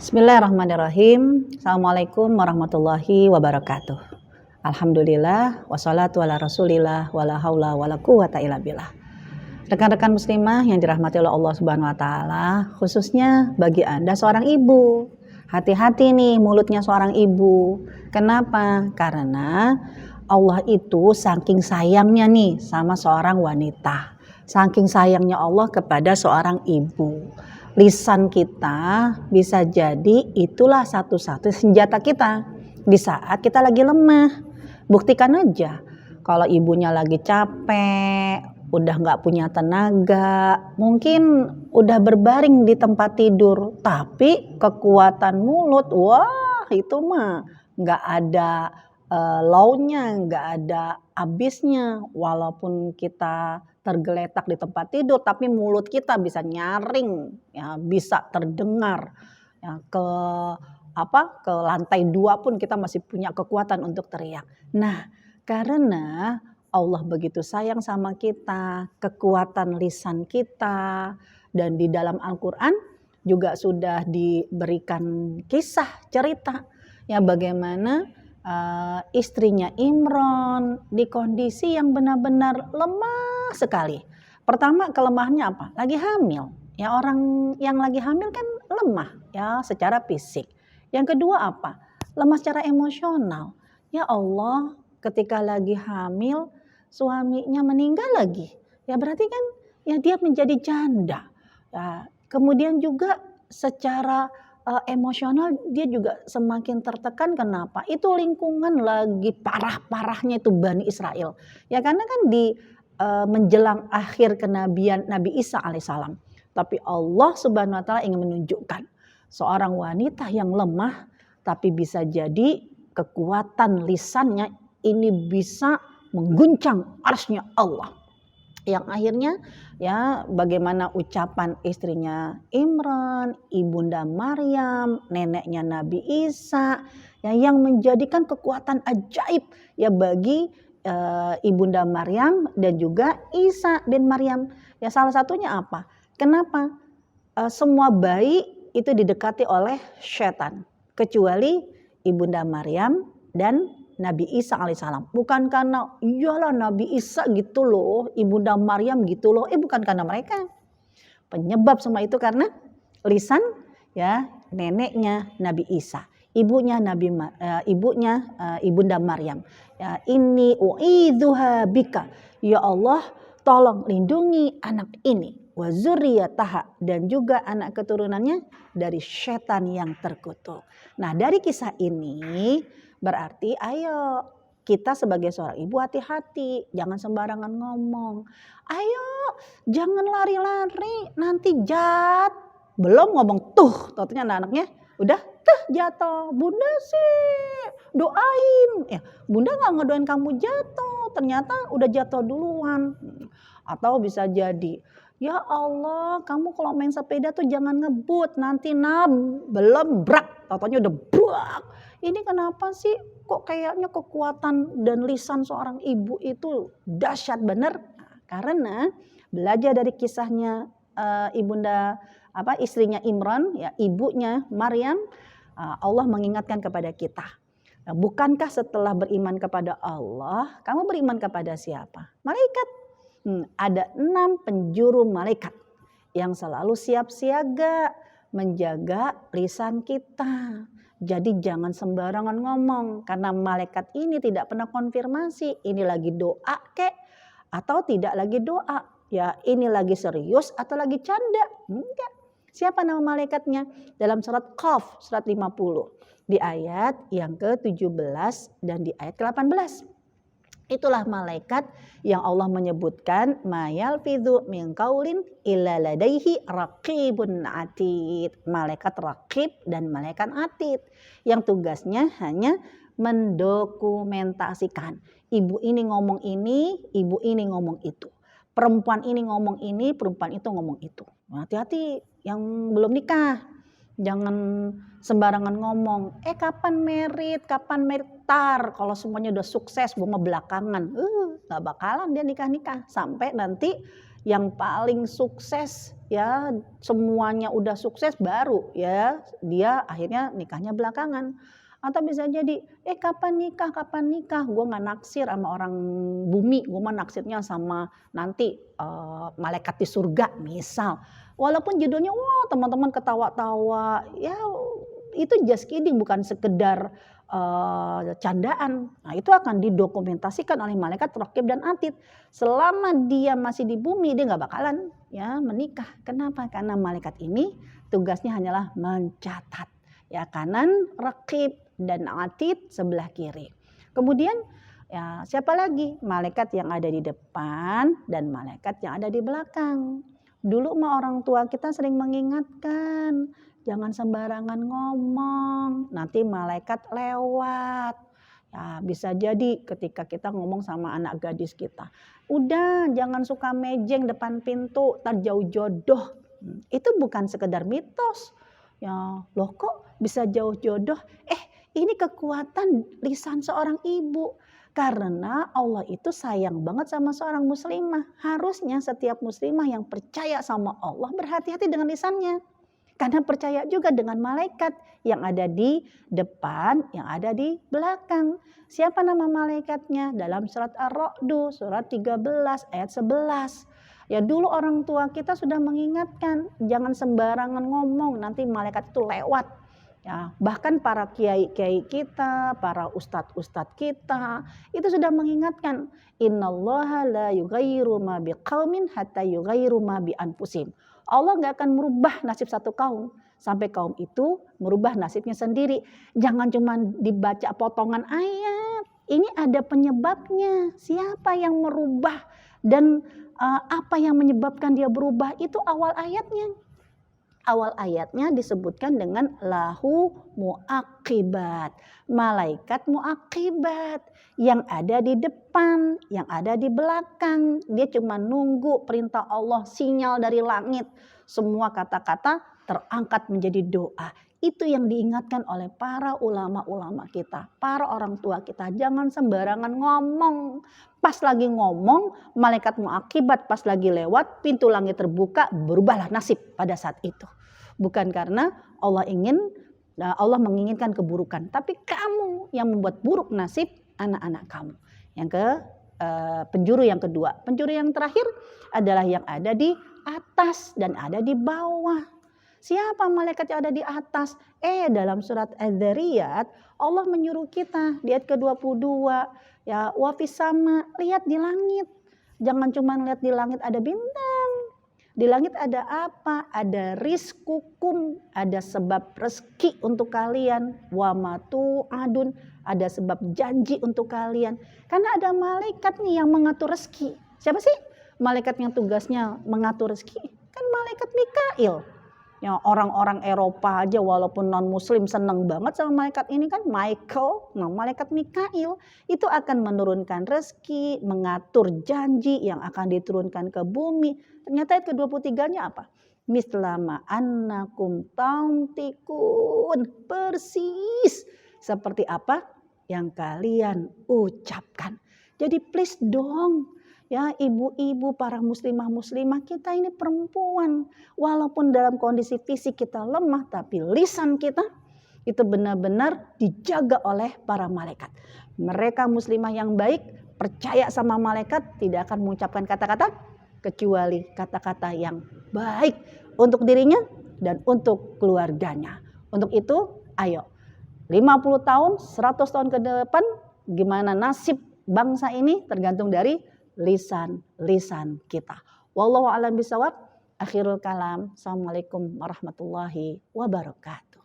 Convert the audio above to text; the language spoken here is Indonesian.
Bismillahirrahmanirrahim. Assalamualaikum warahmatullahi wabarakatuh. Alhamdulillah wassalatu ala rasulillah wala haula wala quwata illa billah. Rekan-rekan muslimah yang dirahmati oleh Allah Subhanahu wa taala, khususnya bagi Anda seorang ibu. Hati-hati nih mulutnya seorang ibu. Kenapa? Karena Allah itu saking sayangnya nih sama seorang wanita. Saking sayangnya Allah kepada seorang ibu. Lisan kita bisa jadi itulah satu-satu senjata kita di saat kita lagi lemah. Buktikan aja kalau ibunya lagi capek, udah gak punya tenaga, mungkin udah berbaring di tempat tidur, tapi kekuatan mulut, wah itu mah gak ada launya, gak ada habisnya. Walaupun kita tergeletak di tempat tidur, tapi mulut kita bisa nyaring, ya, bisa terdengar, ya, ke lantai 2 pun kita masih punya kekuatan untuk teriak. Nah, karena Allah begitu sayang sama kita, kekuatan lisan kita, dan di dalam Al-Quran juga sudah diberikan kisah cerita, ya, bagaimana istrinya Imran di kondisi yang benar-benar lemah sekali. Pertama, kelemahannya apa? Lagi hamil. Ya, orang yang lagi hamil kan lemah ya secara fisik. Yang kedua apa? Lemah secara emosional. Ya Allah, ketika lagi hamil suaminya meninggal lagi. Ya berarti kan ya dia menjadi janda. Ya, kemudian juga secara emosional dia juga semakin tertekan. Kenapa? Itu lingkungan lagi parah-parahnya itu Bani Israel. Ya karena kan di menjelang akhir kenabian Nabi Isa alaihissalam. Tapi Allah Subhanahu wa taala ingin menunjukkan seorang wanita yang lemah tapi bisa jadi kekuatan lisannya ini bisa mengguncang arsy-Nya Allah. Yang akhirnya ya bagaimana ucapan istrinya Imran, ibunda Maryam, neneknya Nabi Isa ya, yang menjadikan kekuatan ajaib ya bagi ibunda Maryam dan juga Isa bin Maryam. Ya salah satunya apa? Kenapa? Semua bayi itu didekati oleh setan kecuali ibunda Maryam dan Nabi Isa alaihissalam. Bukan karena iyalah Nabi Isa gitu loh, ibunda Maryam gitu loh. Bukan karena mereka. Penyebab semua itu karena lisan ya neneknya Nabi Isa, ibunya ibunda Maryam. Ya, ini uidzuha bika. Ya Allah, tolong lindungi anak ini wa zurriyataha, dan juga anak keturunannya dari setan yang terkutuk. Nah, dari kisah ini berarti ayo kita sebagai seorang ibu hati-hati, jangan sembarangan ngomong. Ayo jangan lari-lari nanti belum ngomong tuh, tentunya anak-anaknya udah jatuh. Bunda sih doain, ya bunda gak ngedoain kamu jatuh, ternyata udah jatuh duluan. Atau bisa jadi, ya Allah kamu kalau main sepeda tuh jangan ngebut, nanti belum brak, tentunya udah brak. Ini kenapa sih kok kayaknya kekuatan dan lisan seorang ibu itu dahsyat bener? Nah, karena belajar dari kisahnya istrinya Imran, ya ibunya Maryam, Allah mengingatkan kepada kita. Nah, bukankah setelah beriman kepada Allah, kamu beriman kepada siapa? Malaikat. Ada 6 penjuru malaikat yang selalu siap siaga menjaga lisan kita. Jadi jangan sembarangan ngomong, karena malaikat ini tidak pernah konfirmasi ini lagi doa kek atau tidak lagi doa. Ya ini lagi serius atau lagi canda. Enggak. Siapa nama malaikatnya? Dalam surat Qaf, surat 50. Di ayat yang ke-17 dan di ayat ke-18. Itulah malaikat yang Allah menyebutkan mayal fidhu min qaulin illa ladaihi raqibun atid. Malaikat raqib dan malaikat atid yang tugasnya hanya mendokumentasikan. Ibu ini ngomong ini, ibu ini ngomong itu. Perempuan ini ngomong ini, perempuan itu ngomong itu. Hati-hati yang belum nikah. Jangan sembarangan ngomong, kapan merit, tar, kalau semuanya udah sukses, bunga belakangan, gak bakalan dia nikah-nikah. Sampai nanti yang paling sukses ya, semuanya udah sukses baru ya dia akhirnya nikahnya belakangan. Atau bisa jadi, kapan nikah, kapan nikah, gue nggak naksir sama orang bumi, gue mah naksirnya sama nanti malaikat di surga misal. Walaupun judulnya wah teman-teman ketawa-tawa, ya itu just kidding, bukan sekedar candaan. Nah itu akan didokumentasikan oleh malaikat Raqib dan Atid. Selama dia masih di bumi dia nggak bakalan ya menikah. Kenapa? Karena malaikat ini tugasnya hanyalah mencatat. Ya kanan Raqib dan Atid sebelah kiri. Kemudian ya siapa lagi? Malaikat yang ada di depan dan malaikat yang ada di belakang. Dulu mah orang tua kita sering mengingatkan, jangan sembarangan ngomong, nanti malaikat lewat. Ya, bisa jadi ketika kita ngomong sama anak gadis kita, udah jangan suka mejeng depan pintu, tar jauh jodoh. Itu bukan sekedar mitos. Ya, loh kok bisa jauh jodoh? Ini kekuatan lisan seorang ibu. Karena Allah itu sayang banget sama seorang muslimah. Harusnya setiap muslimah yang percaya sama Allah berhati-hati dengan lisannya. Karena percaya juga dengan malaikat yang ada di depan, yang ada di belakang. Siapa nama malaikatnya? Dalam surat Ar-Ra'd, surat 13 ayat 11. Ya dulu orang tua kita sudah mengingatkan, jangan sembarangan ngomong, nanti malaikat itu lewat. Ya, bahkan para kiai-kiai kita, para ustadz-ustadz kita itu sudah mengingatkan, innallaha la yughayyiru ma biqaumin hatta yughayyiru ma bi anfusihim. Allah nggak akan merubah nasib satu kaum sampai kaum itu merubah nasibnya sendiri. Jangan cuma dibaca potongan ayat. Ini ada penyebabnya. Siapa yang merubah dan apa yang menyebabkan dia berubah itu awal ayatnya. Awal ayatnya disebutkan dengan lahu muaqibat. Malaikat muaqibat yang ada di depan, yang ada di belakang. Dia cuma nunggu perintah Allah, sinyal dari langit. Semua kata-kata terangkat menjadi doa. Itu yang diingatkan oleh para ulama-ulama kita, para orang tua kita. Jangan sembarangan ngomong. Pas lagi ngomong, malaikat muaqibat pas lagi lewat, pintu langit terbuka, berubahlah nasib pada saat itu. Bukan karena Allah menginginkan keburukan, tapi kamu yang membuat buruk nasib anak-anak kamu. Yang penjuru yang kedua. Penjuru yang terakhir adalah yang ada di atas dan ada di bawah. Siapa malaikat yang ada di atas? Dalam surat Az-Zariyat Allah menyuruh kita di ayat ke-22, ya wa fis sama, lihat di langit. Jangan cuma lihat di langit ada bintang. Di langit ada apa? Ada rizqukum, ada sebab rezeki untuk kalian. Wa matu adun, ada sebab janji untuk kalian. Karena ada malaikat nih yang mengatur rezeki. Siapa sih malaikat yang tugasnya mengatur rezeki? Kan malaikat Mikail. Ya, orang-orang Eropa aja walaupun non muslim senang banget sama malaikat ini kan Michael. Nah, malaikat Mikail itu akan menurunkan rezeki, mengatur janji yang akan diturunkan ke bumi. Ternyata ayat ke-23-nya apa? Mislama annakum tauntikun, persis seperti apa yang kalian ucapkan. Jadi please dong, ya ibu-ibu, para muslimah-muslimah, kita ini perempuan. Walaupun dalam kondisi fisik kita lemah, tapi lisan kita itu benar-benar dijaga oleh para malaikat. Mereka muslimah yang baik, percaya sama malaikat, tidak akan mengucapkan kata-kata kecuali kata-kata yang baik untuk dirinya dan untuk keluarganya. Untuk itu, ayo 50 tahun, 100 tahun ke depan, gimana nasib bangsa ini tergantung dari lisan kita. Wallahu a'lam bishawab. Akhirul kalam. Assalamualaikum warahmatullahi wabarakatuh.